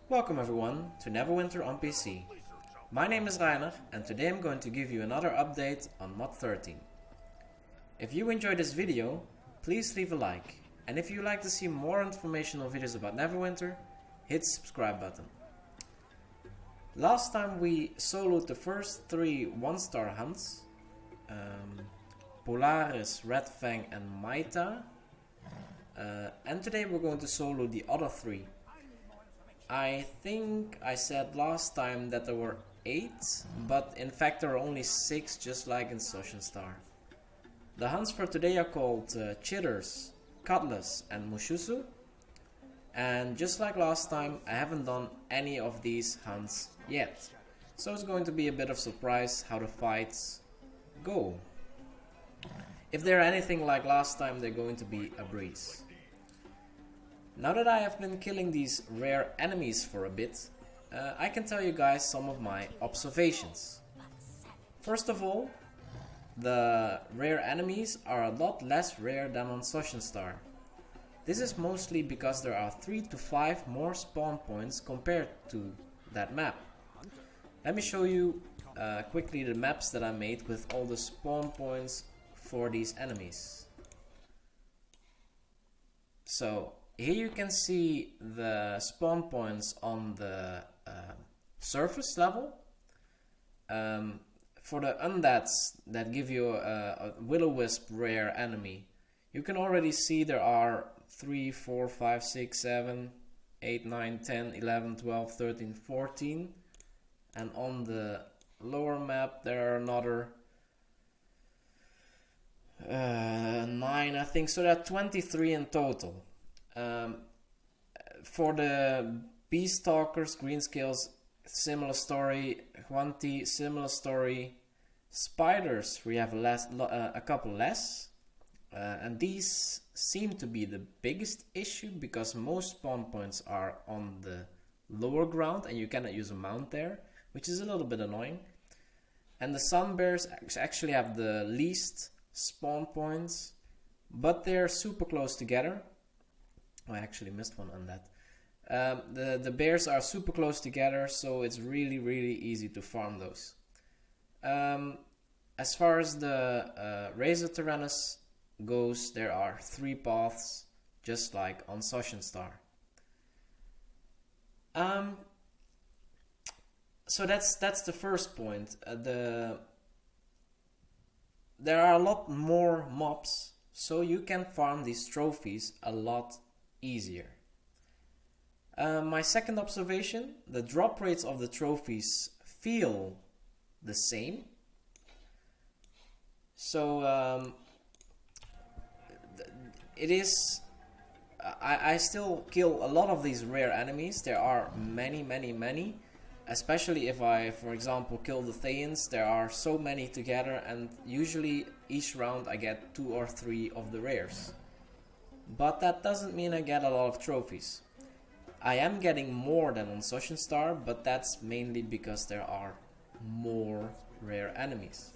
Welcome everyone to Neverwinter on PC. My name is Rainer and today I'm going to give you another update on MOD13. If you enjoyed this video, please leave a like, and if you like to see more informational videos about Neverwinter, hit the subscribe button. Last time we soloed the first 3 1-star hunts, Polaris, Red Fang and Maita, and today we're going to solo the other 3. I think I said last time that there were 8, but in fact there are only 6, just like in Social Star. The hunts for today are called Chitters, Kutlass and Musshussu, and just like last time I haven't done any of these hunts yet, so it's going to be a bit of surprise how the fights go. If they're anything like last time, they're going to be a breeze. Now that I have been killing these rare enemies for a bit, I can tell you guys some of my observations. First of all, the rare enemies are a lot less rare than on Social Star. This is mostly because there are 3 to 5 more spawn points compared to that map. Let me show you quickly the maps that I made with all the spawn points for these enemies. So here you can see the spawn points on the surface level. For the undeads that give you a will-o-wisp rare enemy, you can already see there are 3, 4, 5, 6, 7, 8, 9, 10, 11, 12, 13, 14. And on the lower map there are another 9, I think, so there are 23 in total. For the Beastalkers, Greenscales, similar story. Huanti, similar story. Spiders, we have a couple less. And these seem to be the biggest issue because most spawn points are on the lower ground and you cannot use a mount there, which is a little bit annoying. And the Sunbears actually have the least spawn points, but they're super close together. Oh, I actually missed one on that. The bears are super close together, so it's really easy to farm those. As far as the Razor Tyrannus goes, there are 3 paths, just like on Social Star. So that's the first point. There are a lot more mobs, so you can farm these trophies a lot easier. My second observation, the drop rates of the trophies feel the same. So it is, I still kill a lot of these rare enemies. There are many, especially if I, for example, kill the Thayans. There are so many together, and usually each round I get 2 or 3 of the rares. But that doesn't mean I get a lot of trophies. I am getting more than on Social Star, but that's mainly because there are more rare enemies.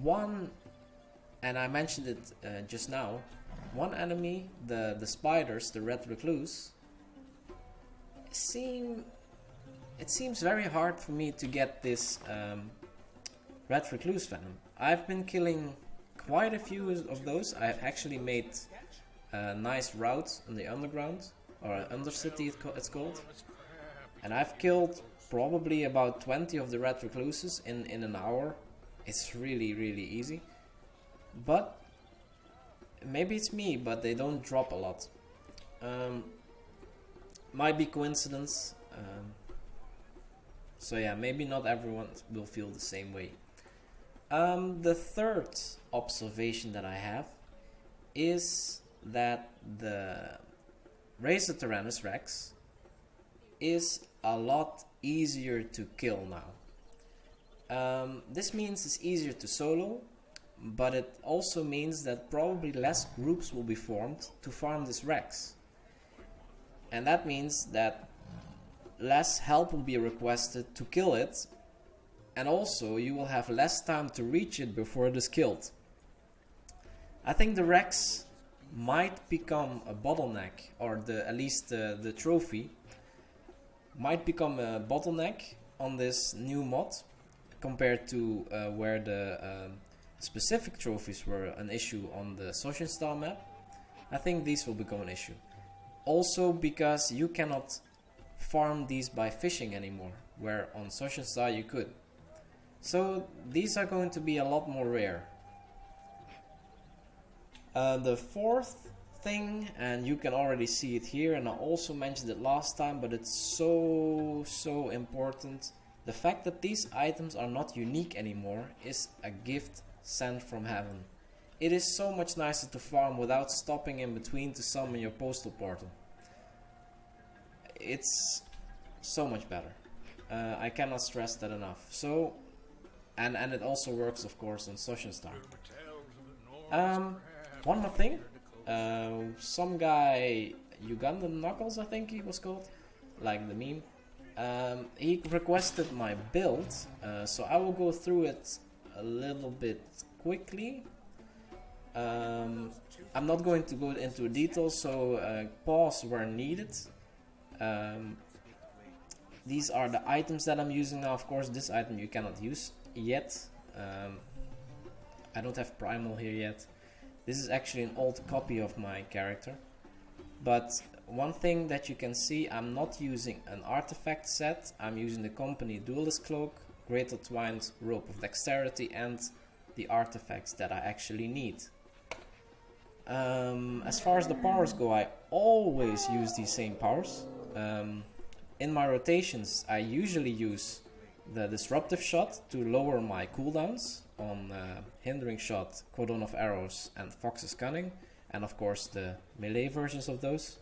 One, and I mentioned it just now, one enemy, the spiders, the red recluse, it seems very hard for me to get this red recluse venom. I've been killing quite a few of those. I've actually made a nice route in the underground, or undercity it's called, and I've killed probably about 20 of the red recluses in an hour. It's really easy, but maybe it's me, but they don't drop a lot. Might be coincidence, so yeah, maybe not everyone will feel the same way. The third observation that I have is that the Razor Tyrannus Rex is a lot easier to kill now. This means it's easier to solo, but it also means that probably less groups will be formed to farm this Rex. And that means that less help will be requested to kill it, and also you will have less time to reach it before it is killed. I think the Rex might become a bottleneck, or at least the trophy, might become a bottleneck on this new mod compared to where the specific trophies were an issue on the Social Star map. I think these will become an issue. Also because you cannot farm these by fishing anymore, where on Social Star you could. So these are going to be a lot more rare. The fourth thing, and you can already see it here, and I also mentioned it last time, but it's so important. The fact that these items are not unique anymore is a gift sent from heaven. It is so much nicer to farm without stopping in between to summon your postal portal. It's so much better. I cannot stress that enough. So, and it also works, of course, on Social Star. One more thing. Some guy, Ugandan Knuckles, I think he was called, like the meme. He requested my build, so I will go through it a little bit quickly. I'm not going to go into details, so pause where needed. These are the items that I'm using now. Of course, this item you cannot use yet. I don't have Primal here yet. This is actually an old copy of my character. But one thing that you can see, I'm not using an artifact set. I'm using the company Duelist Cloak, Great Twined Rope of Dexterity, and the artifacts that I actually need. As far as the powers go, I always use these same powers. In my rotations, I usually use the Disruptive Shot to lower my cooldowns on Hindering Shot, Cordon of Arrows, and Fox's Cunning, and of course the melee versions of those.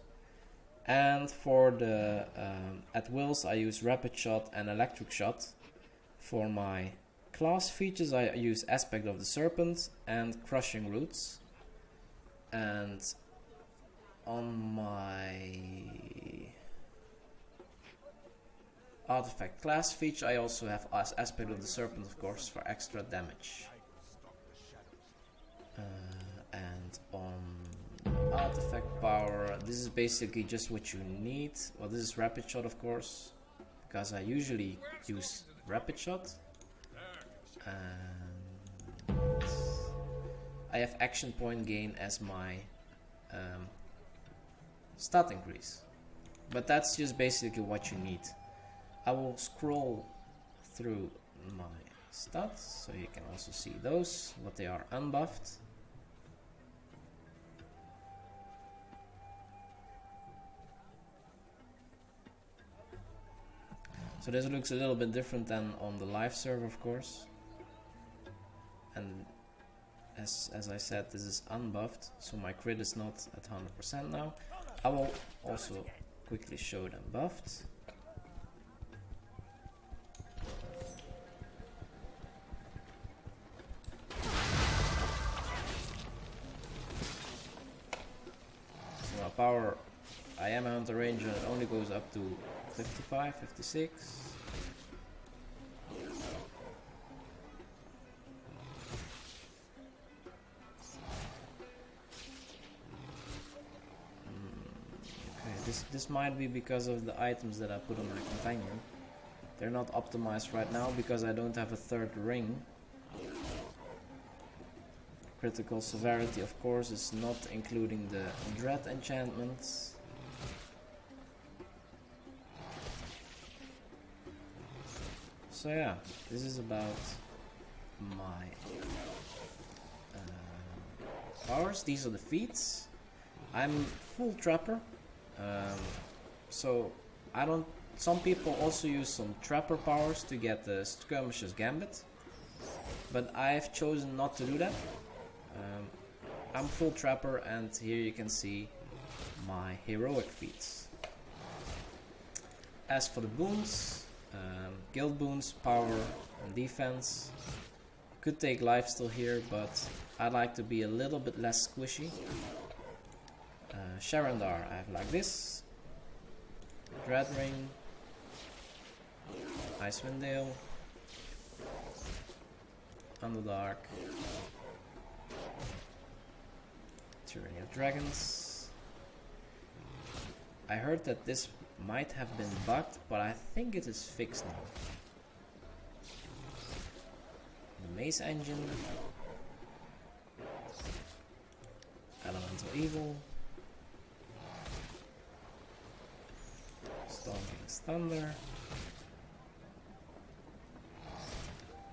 And for the at wills, I use Rapid Shot and Electric Shot. For my class features, I use Aspect of the Serpent and Crushing Roots. And on my artifact class feature, I also have Aspect of the Serpent, of course, for extra damage. And on artifact power, this is basically just what you need. Well, this is Rapid Shot, of course, because I usually use Rapid Shot. And I have Action Point Gain as my stat increase. But that's just basically what you need. I will scroll through my stats so you can also see those, what they are unbuffed. So this looks a little bit different than on the live server, of course. And as I said, this is unbuffed, so my crit is not at 100% now. I will also quickly show them buffed. So my power, I am a Hunter Ranger, it only goes up to 55, 56. This might be because of the items that I put on my companion. They're not optimized right now because I don't have a third ring. Critical severity, of course, is not including the dread enchantments. So yeah, this is about my powers. These are the feats. I'm full trapper. So I don't. Some people also use some trapper powers to get the Skirmisher's Gambit, but I've chosen not to do that. I'm full trapper, and here you can see my heroic feats. As for the boons, guild boons, power and defense. Could take lifesteal here, but I like to be a little bit less squishy. Sharandar, I have like this. Dread Ring, Icewind Dale, Underdark, Tyranny of Dragons, I heard that this might have been bugged, but I think it is fixed now. The mace engine. Elemental evil. Storm King's thunder.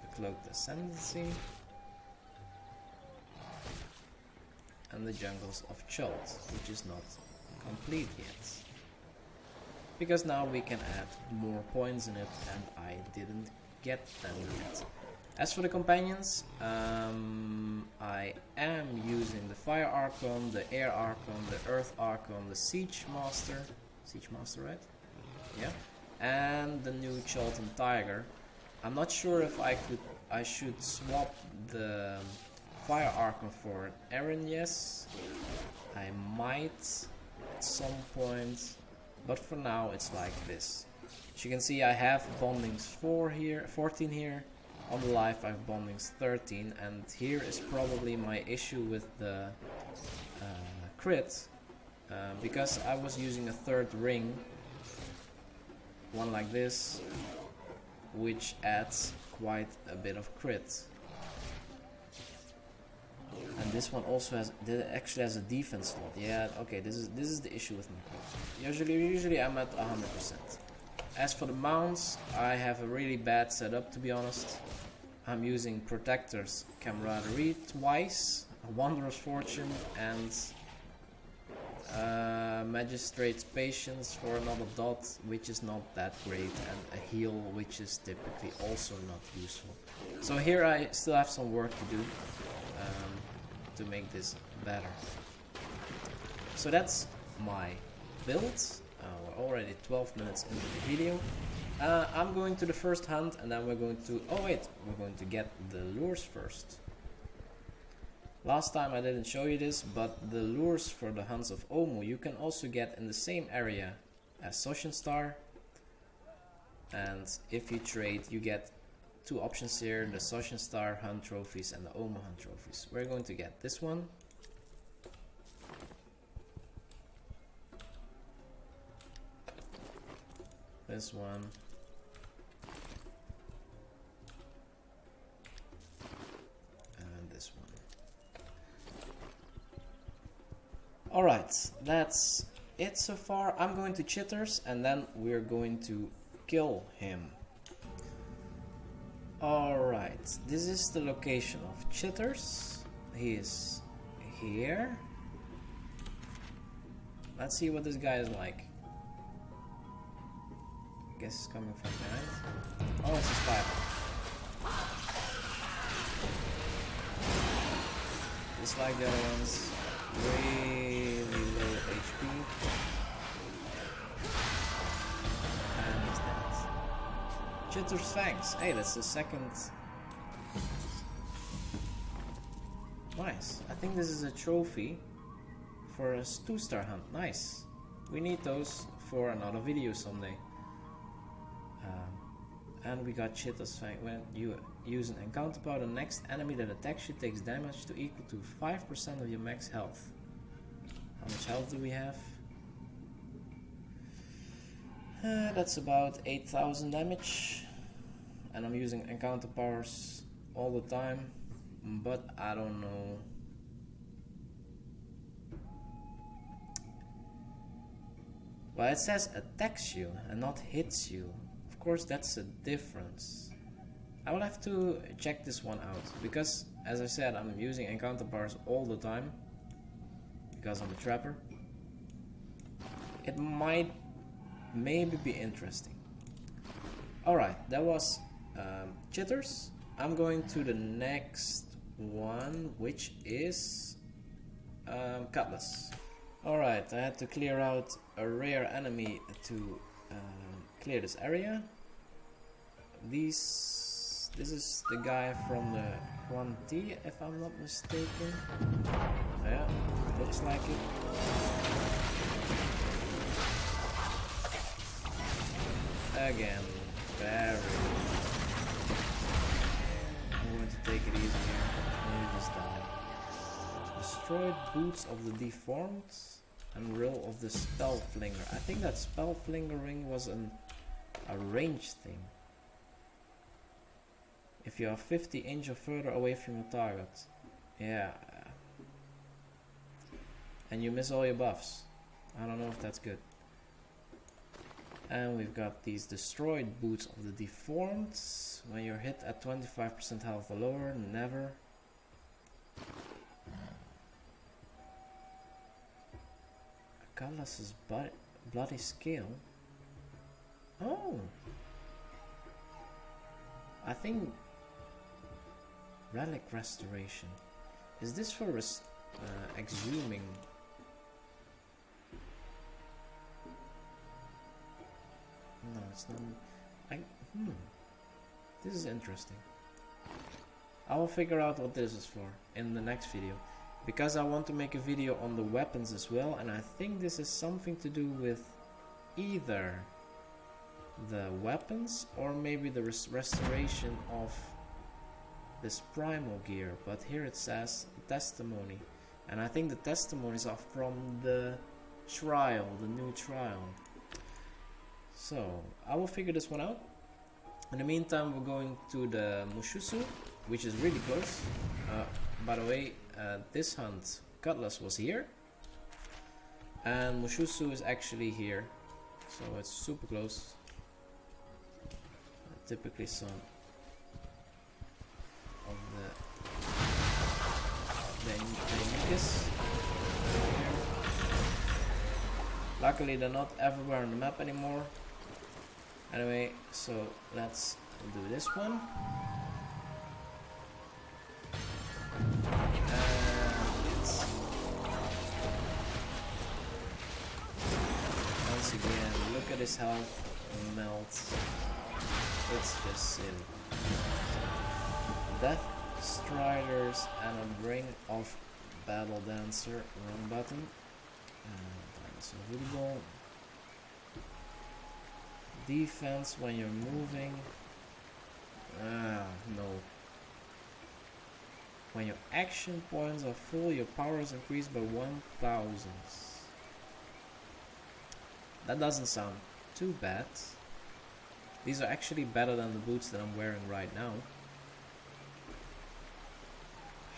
The cloaked ascendancy. And the jungles of Chult, which is not complete yet. Because now we can add more points in it, and I didn't get them yet. As for the companions, I am using the Fire Archon, the Air Archon, the Earth Archon, the Siege Master, right? Yeah, and the new Cholton Tiger. I'm not sure if I should swap the Fire Archon for an Aaron, yes. I might at some point, but for now it's like this. As you can see, I have bondings 14 here. On the life I have bondings 13, and here is probably my issue with the crit, because I was using a third ring, one like this, which adds quite a bit of crit. And this one also actually has a defense slot. Yeah, okay, this is the issue with my crit. Usually I'm at 100%. As for the mounts, I have a really bad setup, to be honest. I'm using Protector's Camaraderie twice, a Wanderer's Fortune, and Magistrate's Patience for another dot, which is not that great, and a heal, which is typically also not useful. So here I still have some work to do to make this better. So that's my build. We're already 12 minutes into the video. I'm going to the first hunt, and then we're going to... Oh wait, we're going to get the lures first. Last time I didn't show you this, but the lures for the hunts of Omu you can also get in the same area as Soshenstar. And if you trade, you get two options here, the Soshenstar hunt trophies and the Omu hunt trophies. We're going to get this one. This one. And this one. Alright, that's it so far. I'm going to Chitters, and then we're going to kill him. Alright, this is the location of Chitters. He is here. Let's see what this guy is like. Guess he's coming from behind. Oh, it's a spider. Just like the other ones, really low HP. And he's dead. Chitter's Fangs. Hey, that's the second. Nice. I think this is a trophy for a 2-star hunt. Nice. We need those for another video someday. And we got Chitter's Fang. When you use an encounter power, the next enemy that attacks you takes damage to equal to 5% of your max health. How much health do we have? That's about 8,000 damage. And I'm using encounter powers all the time, but I don't know. Well, it says attacks you and not hits you. Of course, that's a difference. I will have to check this one out, because as I said, I'm using encounter powers all the time because I'm a trapper. It might maybe be interesting. Alright, that was Chitters. I'm going to the next one, which is Kutlass. Alright, I had to clear out a rare enemy to clear this area. This is the guy from the Quanti, if I'm not mistaken. Yeah, looks like it. Again, very. I'm going to take it easy here. Let me just die. Destroyed boots of the deformed. and roll of the spell flinger. I think that spell flingering was a range thing. If you are 50 inches or further away from your target. Yeah. And you miss all your buffs. I don't know if that's good. And we've got these destroyed boots of the deformed. When you're hit at 25% health or lower, never. Kutlass's bloody scale. Oh! I think relic restoration. Is this for exhuming? No, it's not. This is interesting. I will figure out what this is for in the next video, because I want to make a video on the weapons as well, and I think this is something to do with either the weapons or maybe the restoration of this primal gear. But here it says testimony, and I think the testimonies are from the trial, the new trial. So I will figure this one out. In the meantime, we're going to the Musshussu, which is really close. By the way, this hunt, Kutlass was here, and Musshussu is actually here, so it's super close. Typically some of the uniquest. Luckily they're not everywhere on the map anymore. Anyway, so let's do this one. Once again, look at his health melt. It's just silly. Death Striders and a Ring of Battle Dancer. Wrong button. Dinosaur Voodoo Ball. Defense when you're moving. No. When your action points are full, your power is increased by 1000. That doesn't sound too bad. These are actually better than the boots that I'm wearing right now.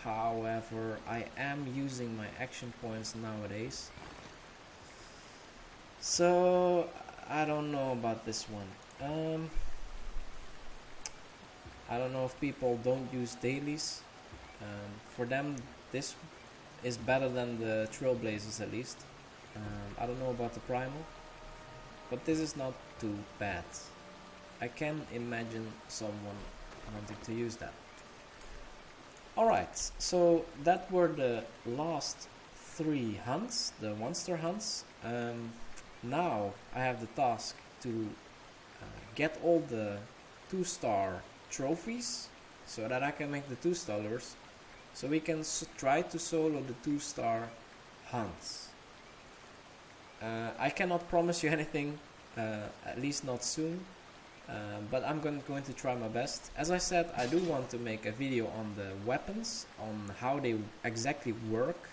However, I am using my action points nowadays. So I don't know about this one. I don't know if people don't use dailies. For them, this is better than the Trailblazers at least. I don't know about the Primal, but this is not too bad. I can imagine someone wanting to use that. Alright, so that were the last 3 hunts, the monster hunts. Now I have the task to get all the 2-star trophies so that I can make the 2-star lures, so we can try to solo the 2-star hunts. I cannot promise you anything, at least not soon. But I'm going to try my best. As I said, I do want to make a video on the weapons, on how they exactly work,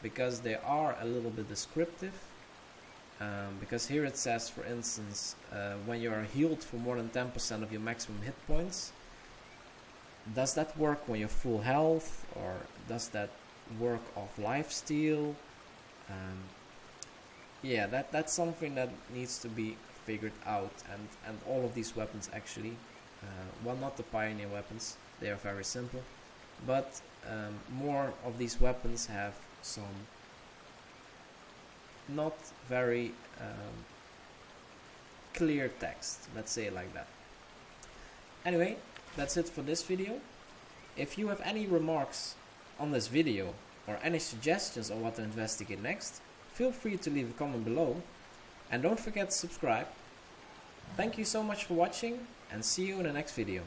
because they are a little bit descriptive. Because here it says, for instance, when you are healed for more than 10% of your maximum hit points, does that work when you're full health, or does that work off lifesteal? Yeah, that's something that needs to be figured out, and all of these weapons actually, well, not the pioneer weapons, they are very simple, but more of these weapons have some not very clear text, let's say it like that. Anyway, that's it for this video. If you have any remarks on this video or any suggestions on what to investigate next, feel free to leave a comment below. And don't forget to subscribe. Thank you so much for watching, and see you in the next video.